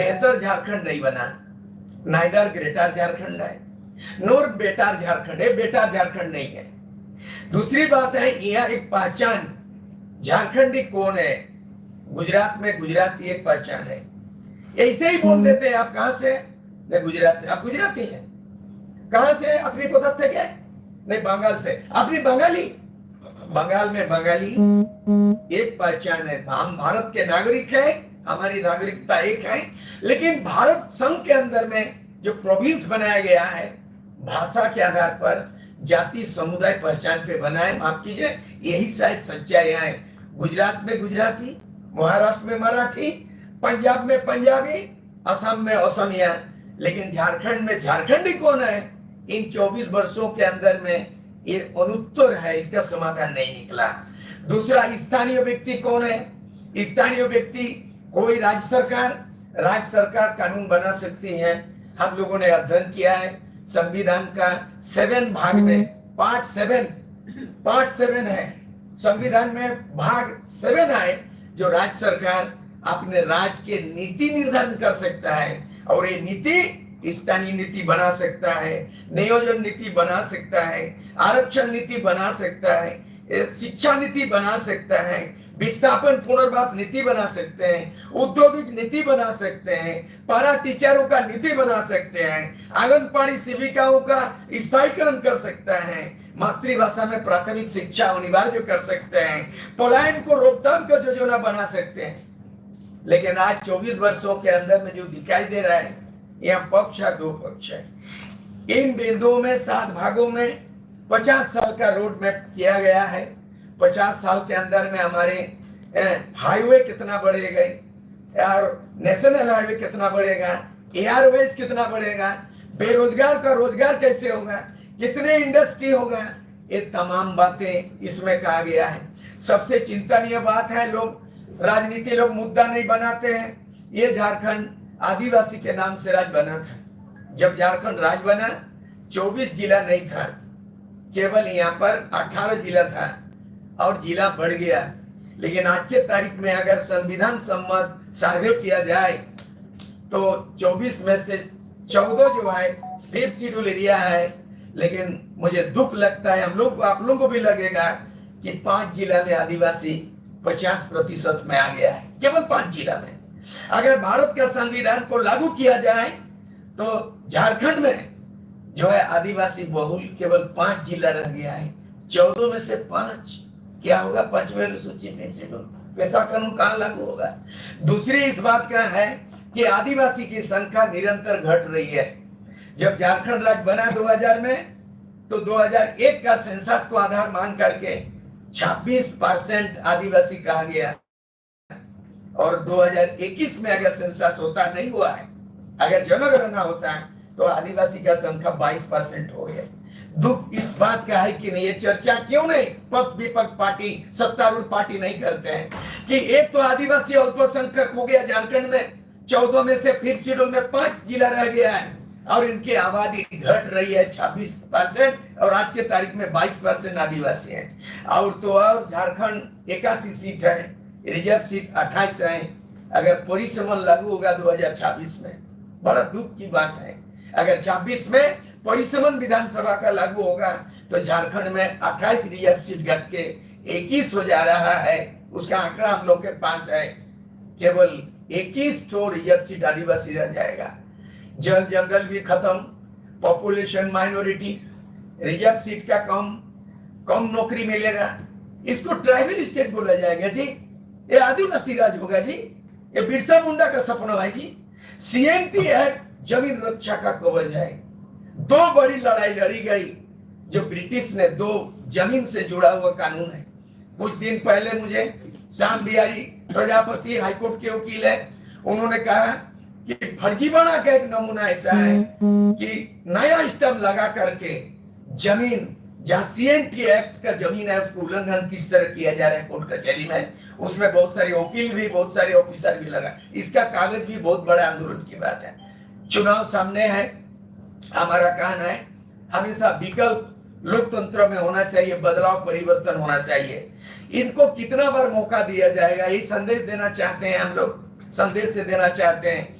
बेहतर झारखंड नहीं बना। नाइदर ग्रेटर झारखंड है नोर बेटर झारखंड है, बेटर झारखंड नहीं है। दूसरी बात है, यह एक पहचान, झारखंडी कौन है, गुजरात में गुजराती एक पहचान है। ऐसे ही बोल देते हैं, आप कहां से? नहीं गुजरात से। आप गुजराती हैं? कहां से? अपनी पता थे क्या? नहीं बंगाल से। अपनी बंगाली, बंगाल में बंगाली एक पहचान है। हम भारत के नागरिक हैं, हमारी नागरिकता एक है, लेकिन भारत संघ के अंदर में जो प्रोविंस बनाया गया है, भाषा के आधार पर, जाति समुदाय पहचान पे बना है। माफ कीजिए, यही शायद सच्चाई है। गुजरात में गुजराती, महाराष्ट्र में मराठी, पंजाब में पंजाबी, असम में असमिया, लेकिन झारखंड में झारखंडी कौन है? इन 24 वर्षों के अंदर में ये अनुत्तर है, इसका समाधान नहीं निकला। दूसरा, स्थानीय व्यक्ति कौन है? स्थानीय व्यक्ति कोई राज्य सरकार कानून बना सकती है। हम लोगों ने अध्ययन किया है संविधान का 7 भाग में, पार्ट 7 है संविधान में, भाग 7 है जो राज्य सरकार अपने राज्य के नीति निर्धारण कर सकता है। और ये नीति स्थानीय नीति बना सकता है, नियोजन नीति बना सकता है, आरक्षण नीति बना सकता है, शिक्षा नीति बना सकता है, विस्थापन पुनर्वास नीति बना सकते हैं, औद्योगिक नीति बना सकते हैं, पारा टीचरों का नीति बना सकते हैं, आंगनबाड़ी सेविकाओं का स्थायीकरण कर सकता है, मातृभाषा में प्राथमिक शिक्षा अनिवार्य कर सकते हैं, पलायन को रोकथाम का योजना बना सकते हैं। लेकिन आज 24 वर्षों के अंदर में जो दिखाई दे रहा है, यहाँ पक्ष है, 2 पक्ष है। इन बिंदुओं में 7 भागों में 50 साल का रोड मैप किया गया है। 50 साल के अंदर में हमारे हाईवे कितना बढ़ेगा, यार नेशनल हाईवे कितना बढ़ेगा, एयरवेज कितना बढ़ेगा, बेरोजगार का रोजगार कैसे होगा, कितने इंडस्ट्री होगा, ये तमाम बातें इसमें कहा गया है। सबसे चिंतनीय बात है, राजनीति लोग मुद्दा नहीं बनाते हैं। ये झारखंड आदिवासी के नाम से राज्य बना था। जब झारखंड राज्य बना 24 जिला नहीं था, केवल यहाँ पर 18 जिला था और जिला बढ़ गया। लेकिन आज के तारीख में अगर संविधान सम्मत सर्वे किया जाए तो 24 में से 14 जो है 5th शेड्यूल एरिया है। लेकिन मुझे दुख लगता है, हम लोग को, आप लोगों को भी लगेगा कि 5 जिला में आदिवासी 50% में आ गया है, केवल 5 जिला में। अगर भारत का संविधान को लागू किया जाए तो झारखंड में जो है आदिवासी बहुल केवल 5 जिला रह गया है। 14 में से 5 क्या होगा? 5वें अनुसूची में पैसा कानून कहां लागू होगा? दूसरी इस बात का है कि आदिवासी की संख्या निरंतर घट रही है। जब झारखंड राज्य बना 2000 में, तो 2001 का सेंसस को आधार मान करके 26% आदिवासी कहा गया, और 2021 में अगर सेंसस होता, नहीं हुआ है, अगर जनगणना होता है तो आदिवासी का संख्या 22% हो गया। दुख इस बात का है कि नहीं, ये चर्चा क्यों नहीं पक्ष विपक्ष पार्टी, सत्तारूढ़ पार्टी नहीं करते हैं कि एक तो आदिवासी अल्पसंख्यक हो गया झारखंड में, 14 में से 5th शेड्यूल में 5 जिला रह गया है और इनकी आबादी घट रही है 26%, और आज के तारीख में 22% आदिवासी है। और तो और झारखंड 81 सीट है, रिजर्व सीट 28 है। अगर परिसमन लागू होगा 2026 में, बड़ा दुख की बात है। अगर 26 में परिसमन विधानसभा का लागू होगा तो झारखंड में 28 रिजर्व सीट घट के 21 हो जा रहा है। उसका आंकड़ा हम लोग के पास है, केवल 21 रिजर्व सीट आदिवासी रह जाएगा। जल जंगल भी खत्म, पॉपुलेशन माइनॉरिटी, रिजर्व सीट का कम नौकरी मिलेगा। इसको ट्राइबल स्टेट बोला जाएगा जी, ये आदिवासी राज होगा जी, ये बिरसा मुंडा का सपना है जी। CNT एक्ट जमीन रक्षा का कवच है। 2 बड़ी लड़ाई लड़ी गई, जो ब्रिटिश ने 2 जमीन से जुड़ा हुआ कानून है। कुछ दिन पहले मुझे श्याम बिहारी प्रजापति हाईकोर्ट के वकील है, उन्होंने कहा कि फर्जीवाड़ा का एक नमूना ऐसा है कि नया स्टैम्प लगा करके जमीन, जहां CNT एक्ट का जमीन है, उसको उल्लंघन किस तरह किया जा रहा है कोर्ट कचहरी में। उसमें बहुत सारे वकील भी, बहुत सारे ऑफिसर भी लगा। इसका कागज भी बहुत बड़ा आंदोलन की बात है। चुनाव सामने है, हमारा कहना है हमेशा विकल्प लोकतंत्र में होना चाहिए, बदलाव परिवर्तन होना चाहिए। इनको कितना बार मौका दिया जाएगा, यही संदेश देना चाहते हैं हम लोग, संदेश से देना चाहते हैं।